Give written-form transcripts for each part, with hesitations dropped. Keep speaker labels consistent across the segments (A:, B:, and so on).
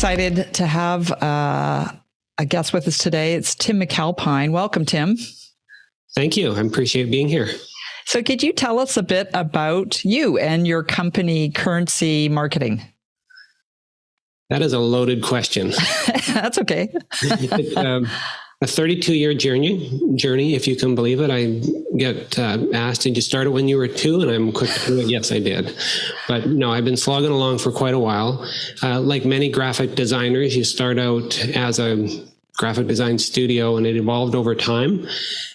A: excited to have a guest with us today. It's Tim McAlpine. Welcome, Tim.
B: Thank you. I appreciate being here.
A: So could you tell us a bit about you and your company, Currency Marketing?
B: That is a loaded question.
A: That's okay.
B: A 32-year journey, if you can believe it. I get asked, did you start it when you were 2? And I'm quick to do it. Yes, I did. But no, I've been slogging along for quite a while. Like many graphic designers, you start out as a graphic design studio and it evolved over time.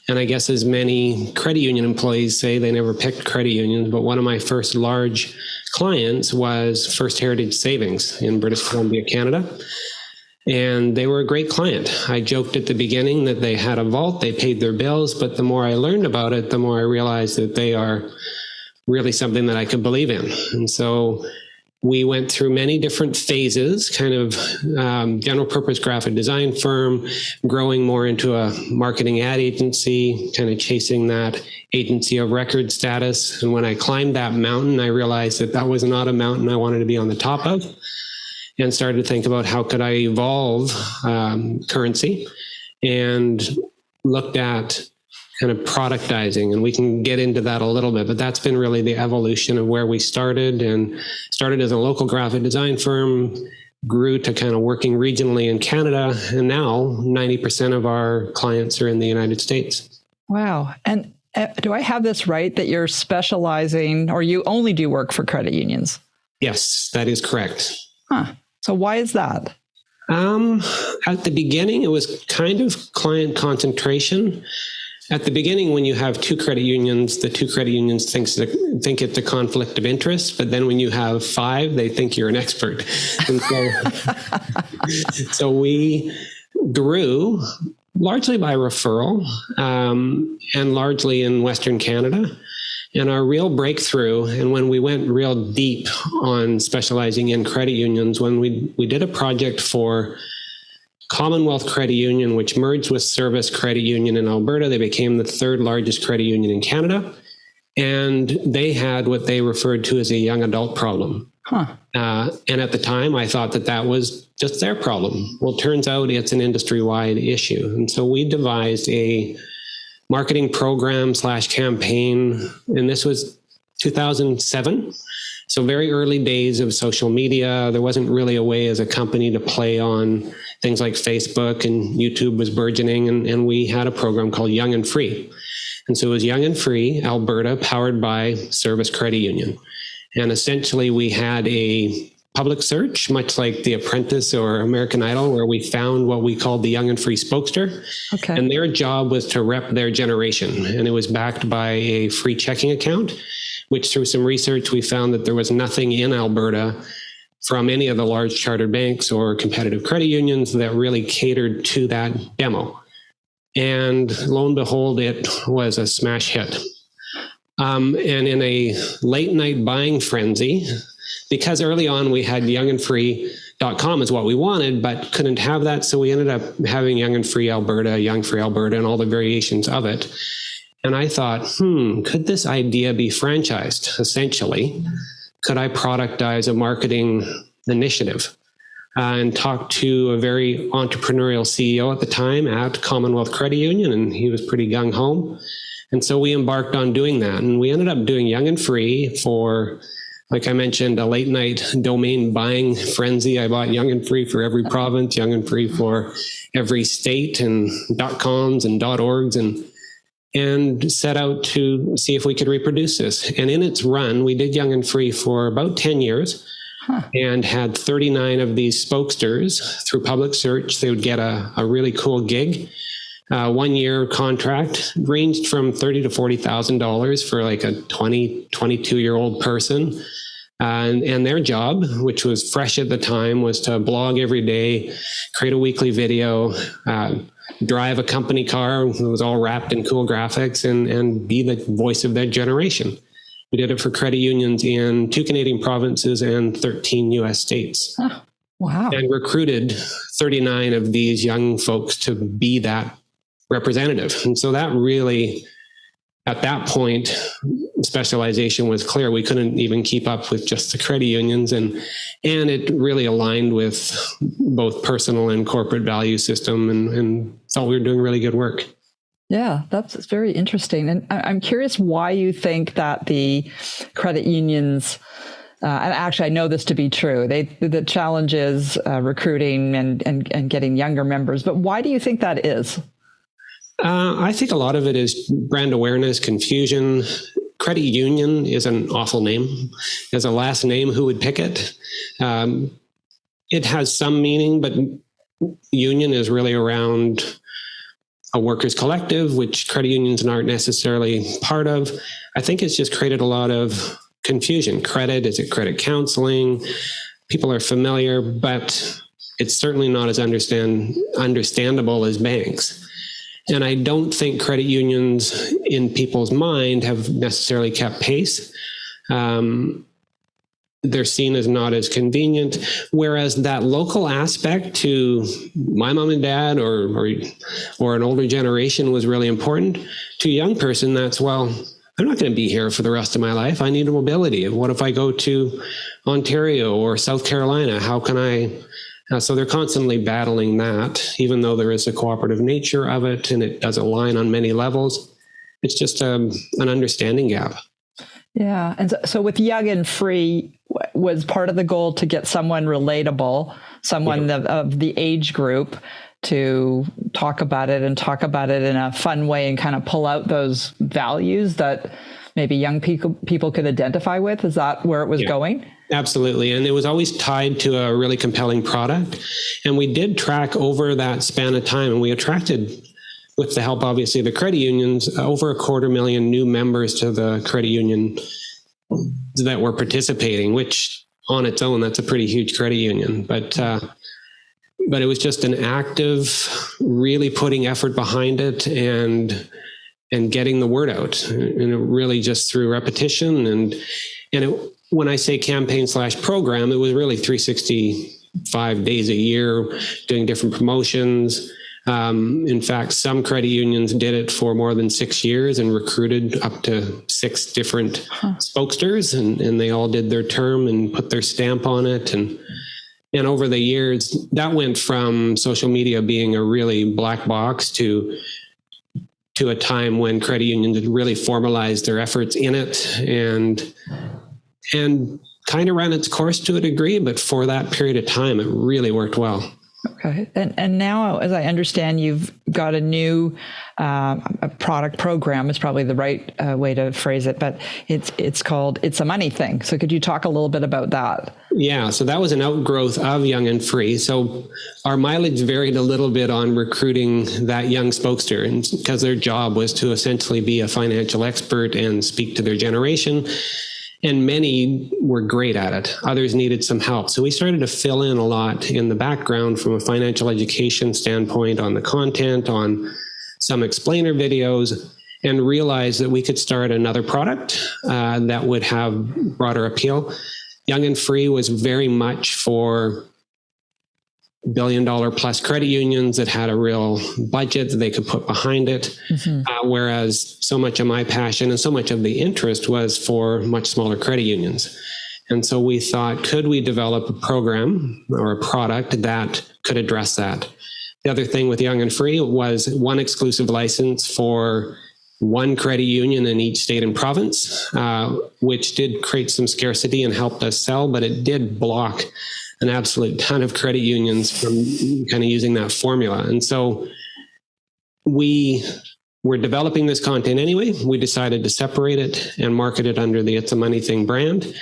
B: And I guess as many credit union employees say, they never picked credit unions, but one of my first large clients was First Heritage Savings in British Columbia, Canada. And they were a great client. I joked at the beginning that they had a vault, they paid their bills, but the more I learned about it, the more I realized that they are really something that I could believe in. And so we went through many different phases, kind of general purpose graphic design firm, growing more into a marketing ad agency, kind of chasing that agency of record status. And when I climbed that mountain, I realized that that was not a mountain I wanted to be on the top of. And started to think about how could I evolve currency, and looked at kind of productizing. And we can get into that a little bit, but that's been really the evolution of where we started, and started as a local graphic design firm, grew to kind of working regionally in Canada. And now 90% of our clients are in the United States.
A: Wow. And do I have this right that you're specializing, or you only do work for credit unions?
B: Yes, that is correct.
A: Huh. So why is that?
B: At the beginning, it was kind of client concentration. At the beginning, when you have 2 credit unions, the 2 credit unions think it's a conflict of interest. But then when you have 5, they think you're an expert. And so we grew largely by referral, and largely in Western Canada. And our real breakthrough, and when we went real deep on specializing in credit unions, when we did a project for Commonwealth Credit Union, which merged with Service Credit Union in Alberta. They became the 3rd largest credit union in Canada. And they had what they referred to as a young adult problem. And at the time, I thought that that was just their problem. Well, it turns out it's an industry-wide issue. And so we devised a marketing program / campaign, and this was 2007. So very early days of social media. There wasn't really a way as a company to play on things like Facebook, and YouTube was burgeoning, and we had a program called Young and Free. And so it was Young and Free, Alberta, powered by Service Credit Union. And essentially we had a public search, much like The Apprentice or American Idol, where we found what we called the Young and Free Spokester. Okay. And their job was to rep their generation. And it was backed by a free checking account, which through some research, we found that there was nothing in Alberta from any of the large chartered banks or competitive credit unions that really catered to that demo. And lo and behold, it was a smash hit. And in a late night buying frenzy, because early on we had youngandfree.com is what we wanted, but couldn't have that. So we ended up having Young and Free Alberta, Young Free Alberta, and all the variations of it. And I thought, could this idea be franchised? Essentially, could I productize a marketing initiative? And talked to a very entrepreneurial CEO at the time at Commonwealth Credit Union, and he was pretty gung-ho. And so we embarked on doing that. And we ended up doing Young and Free for, like I mentioned, a late night domain buying frenzy. I bought Young and Free for every province, Young and Free for every state, and .coms and .orgs, and set out to see if we could reproduce this. And in its run, we did Young and Free for about 10 years and had 39 of these spokesters through public search. They would get a really cool gig. 1-year contract ranged from $30,000 to $40,000 for like a 22-year-old person. And their job, which was fresh at the time, was to blog every day, create a weekly video, drive a company car that was all wrapped in cool graphics, and be the voice of their generation. We did it for credit unions in 2 Canadian provinces and 13 US states. Oh, wow. And recruited 39 of these young folks to be that representative. And so that really at that point, specialization was clear. We couldn't even keep up with just the credit unions, and it really aligned with both personal and corporate value system, and thought we were doing really good work.
A: Yeah, that's very interesting. And I'm curious why you think that the credit unions, and actually I know this to be true, the challenge is recruiting and getting younger members, but why do you think that is?
B: I think a lot of it is brand awareness, confusion. Credit union is an awful name. As a last name, who would pick it? It has some meaning, but union is really around a workers' collective, which credit unions aren't necessarily part of. I think it's just created a lot of confusion. Credit, is it credit counseling? People are familiar, but it's certainly not as understandable as banks. And I don't think credit unions in people's mind have necessarily kept pace. They're seen as not as convenient, whereas that local aspect to my mom and dad or an older generation was really important. To a young person, that's, well, I'm not going to be here for the rest of my life. I need mobility. What if I go to Ontario or South Carolina? How can I... So they're constantly battling that, even though there is a cooperative nature of it and it does align on many levels. It's just an understanding gap.
A: Yeah. And so with Young and Free, was part of the goal to get someone relatable, someone of the age group, to talk about it and talk about it in a fun way and kind of pull out those values that maybe young people could identify with? Is that where it was going?
B: Absolutely. And it was always tied to a really compelling product. And we did track over that span of time, and we attracted, with the help, obviously, of the credit unions, over 250,000 new members to the credit union that were participating, which on its own, that's a pretty huge credit union. But it was just an active, really putting effort behind it and getting the word out. And it really just through repetition. And it, when I say campaign/program, it was really 365 days a year, doing different promotions. In fact, some credit unions did it for more than 6 years and recruited up to 6 different spokesters, and they all did their term and put their stamp on it. And over the years, that went from social media being a really black box to a time when credit unions had really formalized their efforts in it and kind of ran its course to a degree, but for that period of time, it really worked well.
A: Okay. And now, as I understand, you've got a new a product program is probably the right way to phrase it, but it's called It's a Money Thing. So could you talk a little bit about that?
B: Yeah. So that was an outgrowth of Young and Free. So our mileage varied a little bit on recruiting that young spokester, and because their job was to essentially be a financial expert and speak to their generation. And many were great at it. Others needed some help. So we started to fill in a lot in the background from a financial education standpoint, on the content, on some explainer videos, and realized that we could start another product that would have broader appeal. Young and Free was very much for billion-dollar-plus credit unions that had a real budget that they could put behind it. Mm-hmm. Whereas so much of my passion and so much of the interest was for much smaller credit unions. And so we thought, could we develop a program or a product that could address that? The other thing with Young and Free was one exclusive license for one credit union in each state and province, which did create some scarcity and helped us sell, but it did block an absolute ton of credit unions from kind of using that formula. And so we were developing this content anyway. We decided to separate it and market it under the It's a Money Thing brand.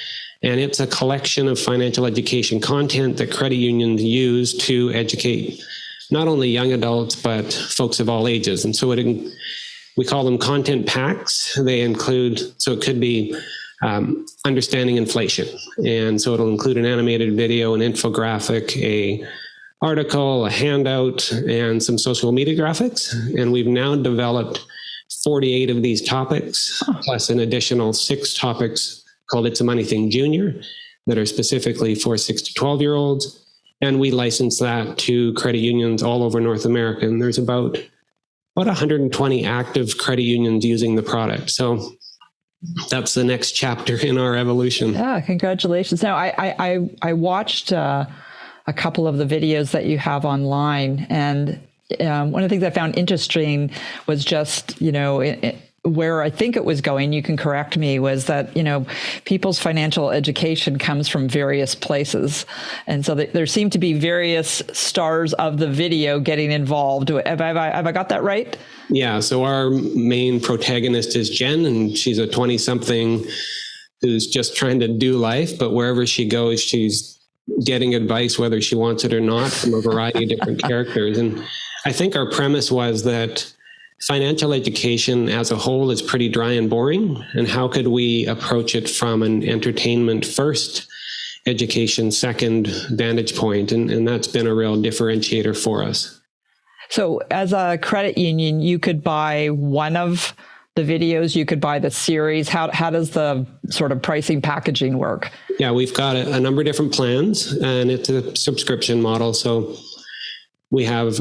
B: And it's a collection of financial education content that credit unions use to educate not only young adults, but folks of all ages. And so we call them content packs. They include, so it could be understanding inflation. And so it'll include an animated video, an infographic, a article, a handout, and some social media graphics. And we've now developed 48 of these topics, plus an additional 6 topics called It's a Money Thing Junior that are specifically for 6 to 12-year-olds. And we license that to credit unions all over North America. And there's about about 120 active credit unions using the product. So that's the next chapter in our evolution.
A: Yeah, congratulations. Now, I watched a couple of the videos that you have online, and one of the things I found interesting was just, where I think it was going, you can correct me, was that, people's financial education comes from various places. And so there seem to be various stars of the video getting involved. Have I got that right?
B: Yeah. So our main protagonist is Jen, and she's a 20-something who's just trying to do life. But wherever she goes, she's getting advice, whether she wants it or not, from a variety of different characters. And I think our premise was that financial education as a whole is pretty dry and boring. And how could we approach it from an entertainment first, education second vantage point? And that's been a real differentiator for us.
A: So as a credit union, you could buy one of the videos, you could buy the series. How does the sort of pricing packaging work?
B: Yeah, we've got a number of different plans, and it's a subscription model. So we have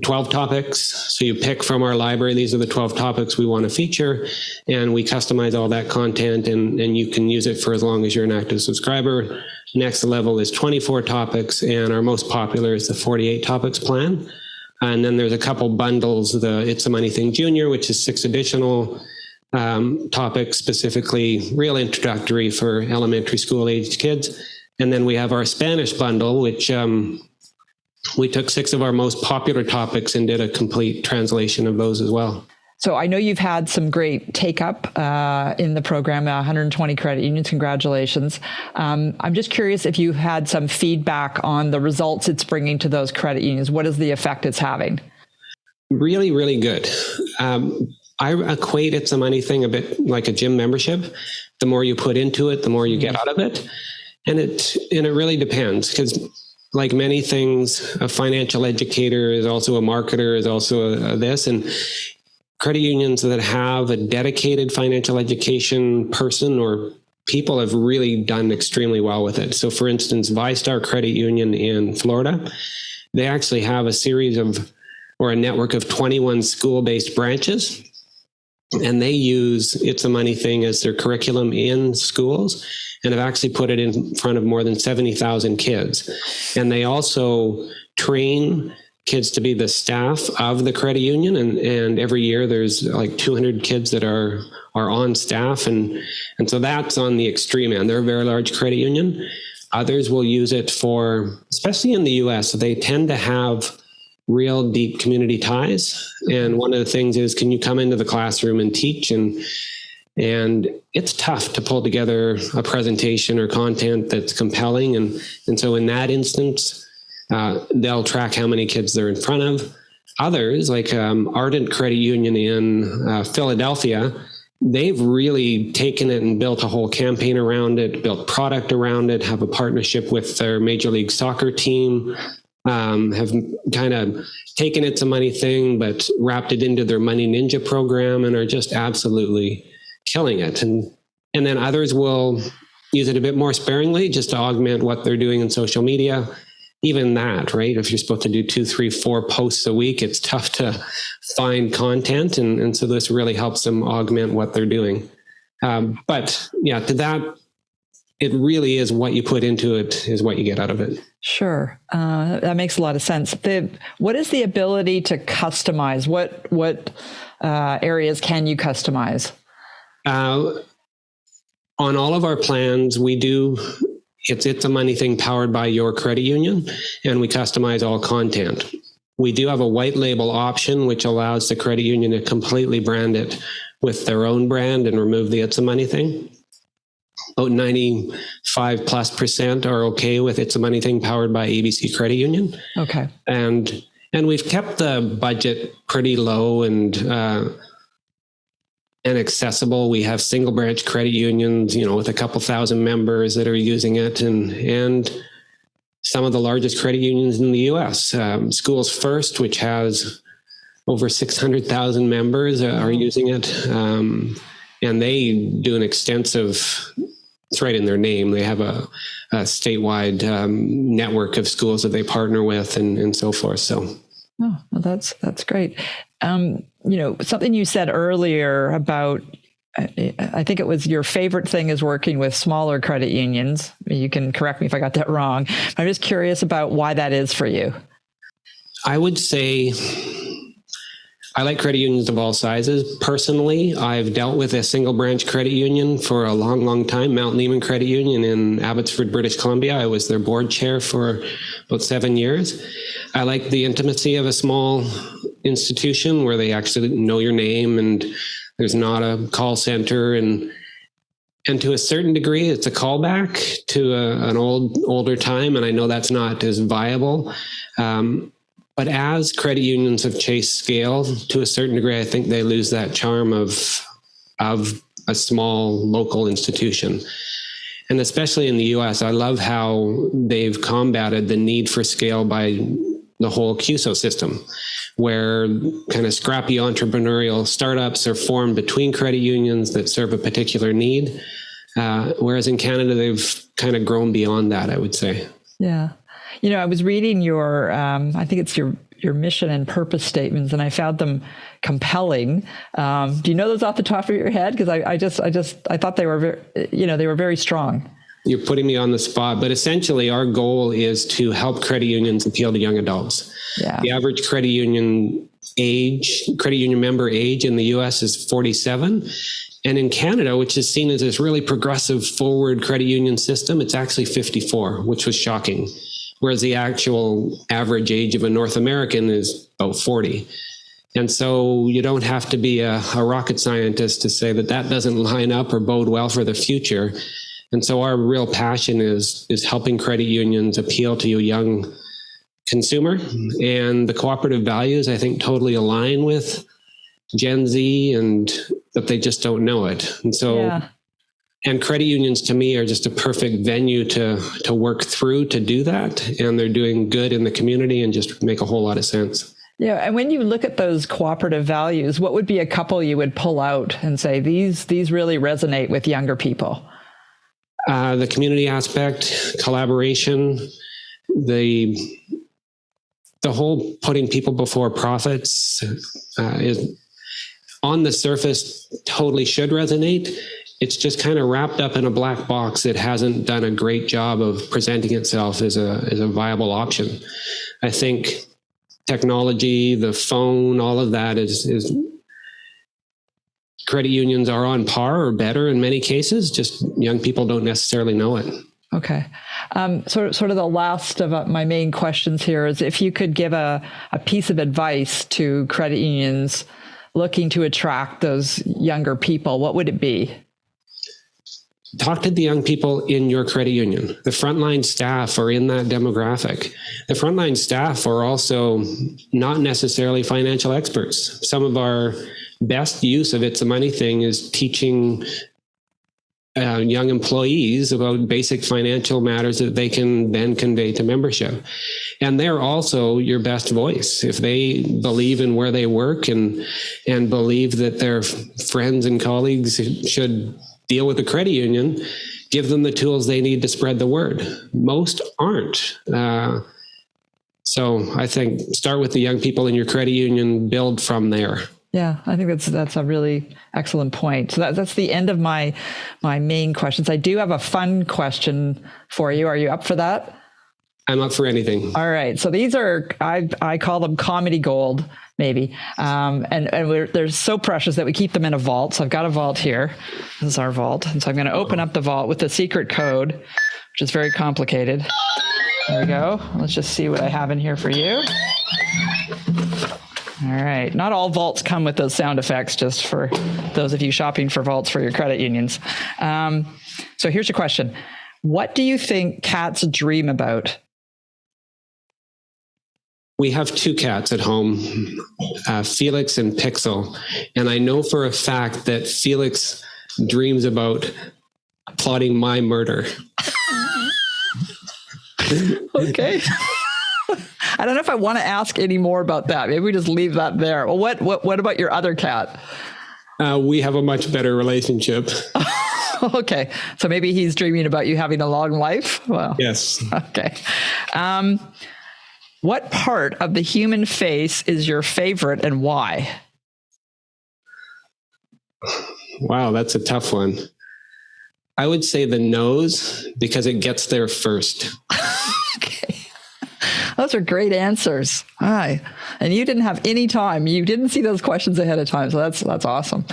B: 12 topics. So you pick from our library, these are the 12 topics we want to feature, and we customize all that content, and you can use it for as long as you're an active subscriber. Next level is 24 topics, and our most popular is the 48 topics plan. And then there's a couple bundles, the It's a Money Thing Junior, which is 6 additional topics, specifically real introductory for elementary school aged kids. And then we have our Spanish bundle, which we took 6 of our most popular topics and did a complete translation of those as well.
A: So I know you've had some great take-up in the program, 120 credit unions. Congratulations. I'm just curious if you had some feedback on the results it's bringing to those credit unions. What is the effect it's having?
B: Really, really good. I equate It's a Money Thing a bit like a gym membership. The more you put into it, the more you get out of it. And it really depends, because like many things, a financial educator is also a marketer, is also this. And credit unions that have a dedicated financial education person or people have really done extremely well with it. So for instance, ViStar Credit Union in Florida, they actually have a series of, or a network of 21 school-based branches. And they use It's a Money Thing as their curriculum in schools, and have actually put it in front of more than 70,000 kids. And they also train kids to be the staff of the credit union. And every year there's like 200 kids that are on staff. And so that's on the extreme end. They're a very large credit union. Others will use it for, especially in the US, they tend to have real deep community ties. And one of the things is, can you come into the classroom and teach? And it's tough to pull together a presentation or content that's compelling. And so in that instance, they'll track how many kids they're in front of. Others, like Ardent Credit Union in Philadelphia, they've really taken it and built a whole campaign around it, built product around it, have a partnership with their Major League Soccer team, have kind of taken It's a Money Thing, but wrapped it into their Money Ninja program and are just absolutely killing it. And then others will use it a bit more sparingly, just to augment what they're doing in social media. Even that, right? If you're supposed to do 2, 3, 4 posts a week, it's tough to find content. And so this really helps them augment what they're doing. But yeah, to that, it really is what you put into it is what you get out of it.
A: Sure. That makes a lot of sense. What is the ability to customize? What areas can you customize?
B: On all of our plans, we do... It's a Money Thing powered by your credit union, and we customize all content. We do have a white label option, which allows the credit union to completely brand it with their own brand and remove the It's a Money Thing. About 95+% are okay with It's a Money Thing powered by ABC Credit Union.
A: Okay.
B: And we've kept the budget pretty low and accessible. We have single branch credit unions, with a couple thousand members that are using it, and some of the largest credit unions in the US. Schools First, which has over 600,000 members, are using it, and they do an extensive. It's right in their name. They have a statewide network of schools that they partner with, and so forth. So.
A: Oh, that's great. Something you said earlier about, I think it was your favorite thing is working with smaller credit unions. You can correct me if I got that wrong. I'm just curious about why that is for you.
B: I would say I like credit unions of all sizes. Personally, I've dealt with a single branch credit union for a long, long time, Mount Lehman Credit Union in Abbotsford, British Columbia. I was their board chair for about 7 years. I like the intimacy of a small institution where they actually know your name and there's not a call center. And to a certain degree, it's a callback to an older time. And I know that's not as viable. But as credit unions have chased scale to a certain degree, I think they lose that charm of a small local institution. And especially in the US, I love how they've combated the need for scale by the whole QSO system, where kind of scrappy entrepreneurial startups are formed between credit unions that serve a particular need. Whereas in Canada, they've kind of grown beyond that, I would say.
A: Yeah. I was reading your, I think it's your mission and purpose statements, and I found them compelling. Do you know those off the top of your head? Because I thought they were they were very strong.
B: You're putting me on the spot, but essentially our goal is to help credit unions appeal to young adults.
A: Yeah.
B: The average credit union member age in the US is 47. And in Canada, which is seen as this really progressive forward credit union system, it's actually 54, which was shocking. Whereas the actual average age of a North American is about 40. And so you don't have to be a rocket scientist to say that doesn't line up or bode well for the future. And so our real passion is helping credit unions appeal to a young consumer. And the cooperative values, I think, totally align with Gen Z, and that they just don't know it. And so... Yeah. And credit unions, to me, are just a perfect venue to work through to do that. And they're doing good in the community and just make a whole lot of sense.
A: Yeah. And when you look at those cooperative values, what would be a couple you would pull out and say, these really resonate with younger people?
B: The community aspect, collaboration, the whole putting people before profits is on the surface totally should resonate. It's just kind of wrapped up in a black box that hasn't done a great job of presenting itself as a viable option. I think technology, the phone, all of that is credit unions are on par or better in many cases. Just young people don't necessarily know it.
A: Okay. Sort of the last of my main questions here is if you could give a piece of advice to credit unions looking to attract those younger people, what would it be?
B: Talk to the young people in your credit union. The frontline staff are in that demographic. The frontline staff are also not necessarily financial experts. Some of our best use of It's a Money thing is teaching young employees about basic financial matters that they can then convey to membership. And they're also your best voice. If they believe in where they work and believe that their friends and colleagues should deal with the credit union, give them the tools they need to spread the word. Most aren't. So I think start with the young people in your credit union, build from there.
A: Yeah, I think that's a really excellent point. So that's the end of my main questions. I do have a fun question for you. Are you up for that?
B: I'm up for anything.
A: All right. So these are, I call them comedy gold, maybe. And they're so precious that we keep them in a vault. So I've got a vault here. This is our vault. And so I'm going to open up the vault with the secret code, which is very complicated. There we go. Let's just see what I have in here for you. All right. Not all vaults come with those sound effects, just for those of you shopping for vaults for your credit unions. So here's your question. What do you think cats dream about?
B: We have two cats at home, Felix and Pixel. And I know for a fact that Felix dreams about plotting my murder.
A: Okay. I don't know if I want to ask any more about that. Maybe we just leave that there. Well, what about your other cat?
B: We have a much better relationship.
A: Okay. So maybe he's dreaming about you having a long life? Well,
B: yes.
A: Okay. What part of the human face is your favorite and why?
B: Wow, that's a tough one. I would say the nose because it gets there first.
A: Okay. Those are great answers. Hi. And you didn't have any time. You didn't see those questions ahead of time. So that's awesome.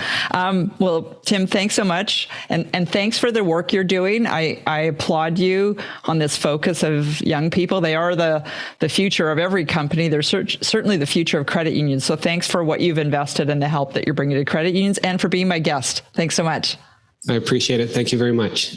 A: Well, Tim, thanks so much. And thanks for the work you're doing. I applaud you on this focus of young people. They are the future of every company. They're certainly the future of credit unions. So thanks for what you've invested and the help that you're bringing to credit unions and for being my guest. Thanks so much.
B: I appreciate it. Thank you very much.